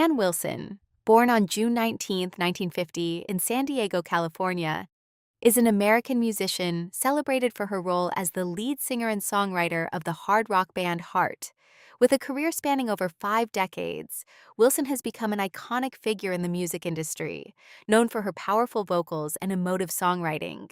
Ann Wilson, born on June 19, 1950 in San Diego, California, is an American musician celebrated for her role as the lead singer and songwriter of the hard rock band Heart. With a career spanning over 5 decades, Wilson has become an iconic figure in the music industry, known for her powerful vocals and emotive songwriting.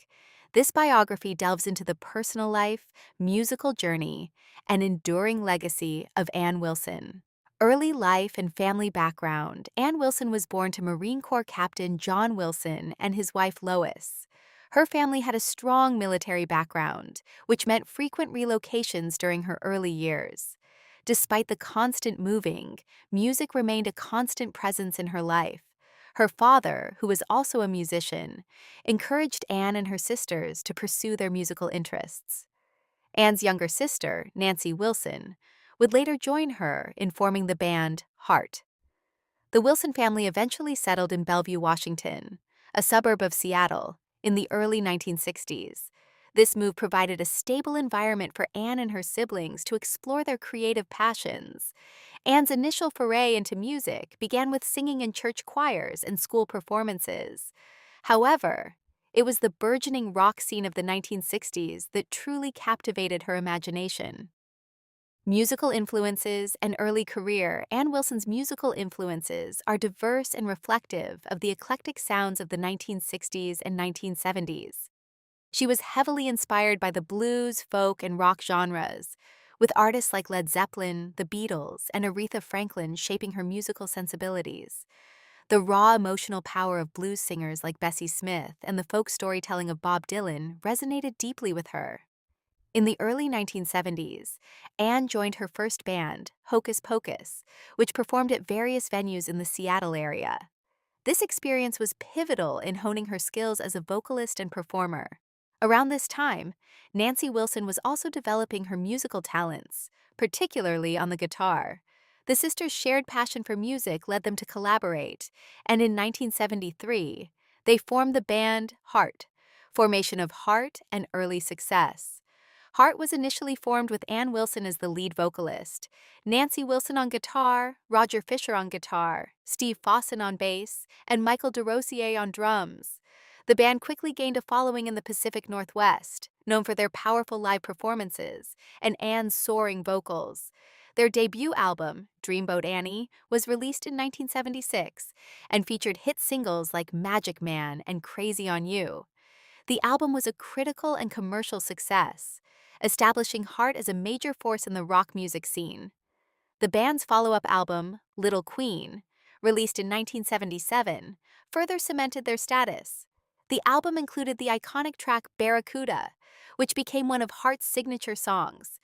This biography delves into the personal life, musical journey, and enduring legacy of Ann Wilson. Early life and family background. Ann Wilson was born to Marine Corps Captain John Wilson and his wife Lois. Her family had a strong military background, which meant frequent relocations during her early years. Despite the constant moving, music remained a constant presence in her life. Her father, who was also a musician, encouraged Ann and her sisters to pursue their musical interests. Ann's younger sister, Nancy Wilson, would later join her in forming the band Heart. The Wilson family eventually settled in Bellevue, Washington, a suburb of Seattle, in the early 1960s. This move provided a stable environment for Ann and her siblings to explore their creative passions. Ann's initial foray into music began with singing in church choirs and school performances. However, it was the burgeoning rock scene of the 1960s that truly captivated her imagination. Musical influences and early career. Ann Wilson's musical influences are diverse and reflective of the eclectic sounds of the 1960s and 1970s. She was heavily inspired by the blues, folk, and rock genres, with artists like Led Zeppelin, the Beatles, and Aretha Franklin shaping her musical sensibilities. The raw emotional power of blues singers like Bessie Smith and the folk storytelling of Bob Dylan resonated deeply with her. In the early 1970s, Ann joined her first band, Hocus Pocus, which performed at various venues in the Seattle area. This experience was pivotal in honing her skills as a vocalist and performer. Around this time, Nancy Wilson was also developing her musical talents, particularly on the guitar. The sisters' shared passion for music led them to collaborate, and in 1973, they formed the band Heart, formation of Heart and early success. Heart was initially formed with Ann Wilson as the lead vocalist, Nancy Wilson on guitar, Roger Fisher on guitar, Steve Fossen on bass, and Michael DeRosier on drums. The band quickly gained a following in the Pacific Northwest, known for their powerful live performances and Ann's soaring vocals. Their debut album, Dreamboat Annie, was released in 1976 and featured hit singles like Magic Man and Crazy on You. The album was a critical and commercial success, establishing Heart as a major force in the rock music scene. The band's follow-up album, Little Queen, released in 1977, further cemented their status. The album included the iconic track Barracuda, which became one of Heart's signature songs.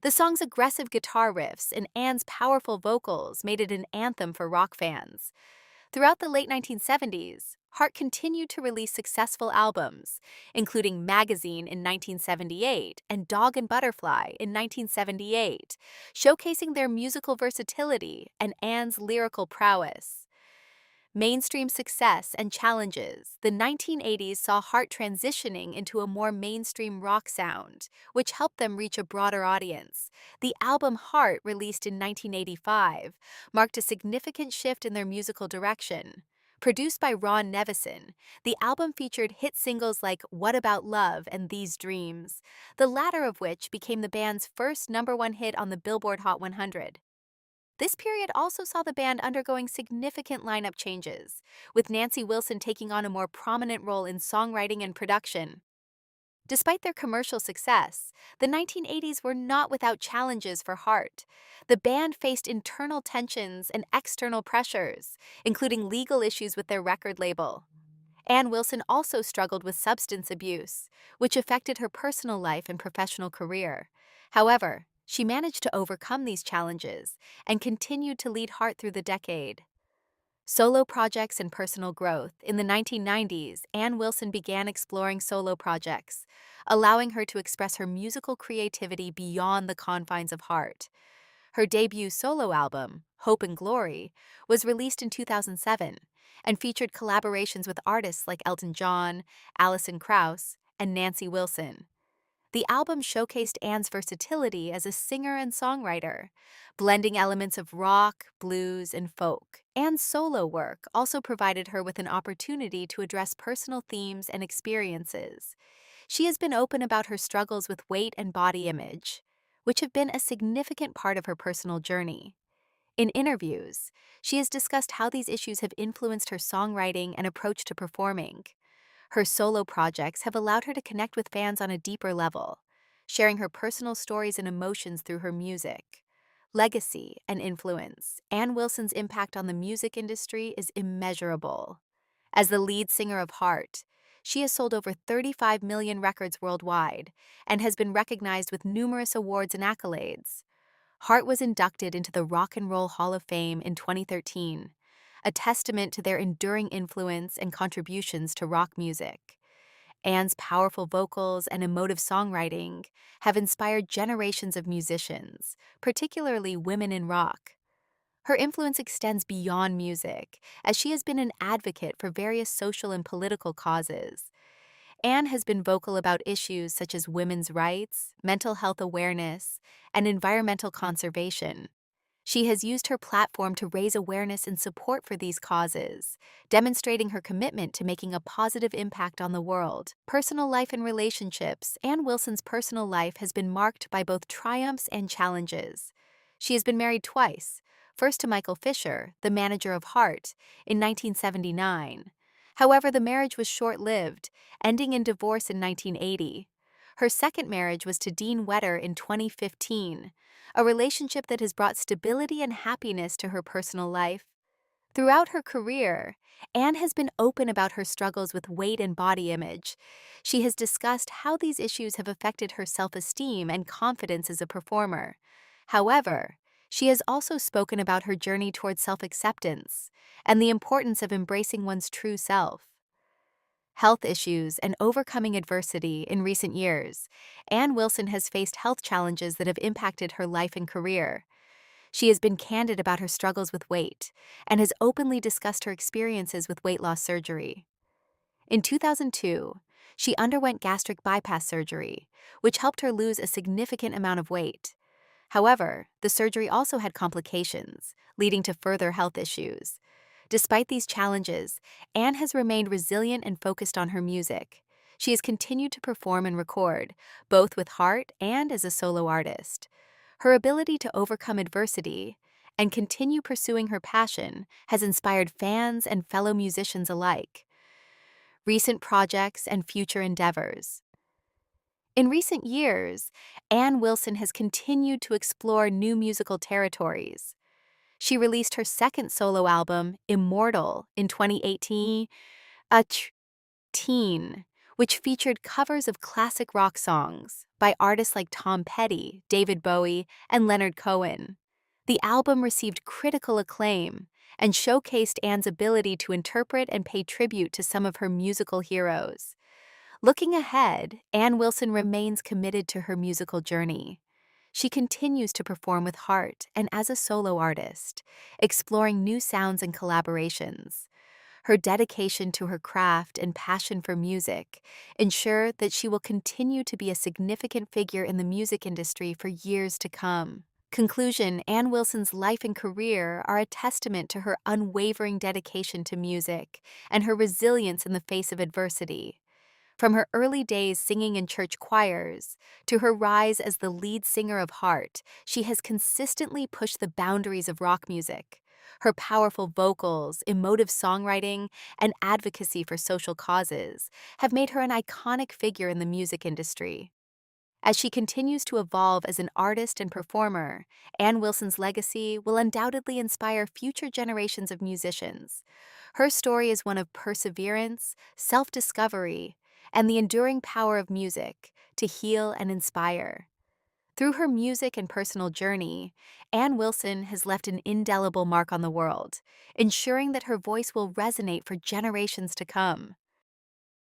The song's aggressive guitar riffs and Ann's powerful vocals made it an anthem for rock fans. Throughout the late 1970s, Heart continued to release successful albums, including Magazine in 1978 and Dog and Butterfly in 1978, showcasing their musical versatility and Ann's lyrical prowess. Mainstream success and challenges. The 1980s saw Heart transitioning into a more mainstream rock sound, which helped them reach a broader audience. The album Heart, released in 1985, marked a significant shift in their musical direction. Produced by Ron Nevison, the album featured hit singles like What About Love and These Dreams, the latter of which became the band's first #1 hit on the Billboard Hot 100. This period also saw the band undergoing significant lineup changes, with Nancy Wilson taking on a more prominent role in songwriting and production. Despite their commercial success, the 1980s were not without challenges for Heart. The band faced internal tensions and external pressures, including legal issues with their record label. Ann Wilson also struggled with substance abuse, which affected her personal life and professional career. However, she managed to overcome these challenges and continued to lead Heart through the decade. Solo projects and personal growth. In the 1990s, Ann Wilson began exploring solo projects, allowing her to express her musical creativity beyond the confines of Heart. Her debut solo album, Hope and Glory, was released in 2007 and featured collaborations with artists like Elton John, Alison Krauss, and Nancy Wilson. The album showcased Anne's versatility as a singer and songwriter, blending elements of rock, blues, and folk. Anne's solo work also provided her with an opportunity to address personal themes and experiences. She has been open about her struggles with weight and body image, which have been a significant part of her personal journey. In interviews, she has discussed how these issues have influenced her songwriting and approach to performing. Her solo projects have allowed her to connect with fans on a deeper level, sharing her personal stories and emotions through her music. Legacy and influence. Ann Wilson's impact on the music industry is immeasurable. As the lead singer of Heart, she has sold over 35 million records worldwide and has been recognized with numerous awards and accolades. Heart was inducted into the Rock and Roll Hall of Fame in 2013, a testament to their enduring influence and contributions to rock music. Anne's powerful vocals and emotive songwriting have inspired generations of musicians, particularly women in rock. Her influence extends beyond music, as she has been an advocate for various social and political causes. Anne has been vocal about issues such as women's rights, mental health awareness, and environmental conservation. She has used her platform to raise awareness and support for these causes, demonstrating her commitment to making a positive impact on the world. Personal life and relationships. Ann Wilson's personal life has been marked by both triumphs and challenges. She has been married twice, first to Michael Fisher, the manager of Heart, in 1979. However, the marriage was short-lived, ending in divorce in 1980. Her second marriage was to Dean Wetter in 2015, a relationship that has brought stability and happiness to her personal life. Throughout her career, Anne has been open about her struggles with weight and body image. She has discussed how these issues have affected her self-esteem and confidence as a performer. However, she has also spoken about her journey towards self-acceptance and the importance of embracing one's true self. Health issues and overcoming adversity. In recent years, Ann Wilson has faced health challenges that have impacted her life and career. She has been candid about her struggles with weight and has openly discussed her experiences with weight loss surgery. In 2002, she underwent gastric bypass surgery, which helped her lose a significant amount of weight. However, the surgery also had complications, leading to further health issues. Despite these challenges, Anne has remained resilient and focused on her music. She has continued to perform and record, both with Heart and as a solo artist. Her ability to overcome adversity and continue pursuing her passion has inspired fans and fellow musicians alike. Recent projects and future endeavors. In recent years, Ann Wilson has continued to explore new musical territories. She released her second solo album, Immortal, in 2018, a teen, which featured covers of classic rock songs by artists like Tom Petty, David Bowie, and Leonard Cohen. The album received critical acclaim and showcased Anne's ability to interpret and pay tribute to some of her musical heroes. Looking ahead, Ann Wilson remains committed to her musical journey. She continues to perform with Heart and as a solo artist, exploring new sounds and collaborations. Her dedication to her craft and passion for music ensure that she will continue to be a significant figure in the music industry for years to come. Conclusion. Ann Wilson's life and career are a testament to her unwavering dedication to music and her resilience in the face of adversity. From her early days singing in church choirs to her rise as the lead singer of Heart, she has consistently pushed the boundaries of rock music. Her powerful vocals, emotive songwriting, and advocacy for social causes have made her an iconic figure in the music industry. As she continues to evolve as an artist and performer, Ann Wilson's legacy will undoubtedly inspire future generations of musicians. Her story is one of perseverance, self-discovery, and the enduring power of music to heal and inspire. Through her music and personal journey, Ann Wilson has left an indelible mark on the world, ensuring that her voice will resonate for generations to come.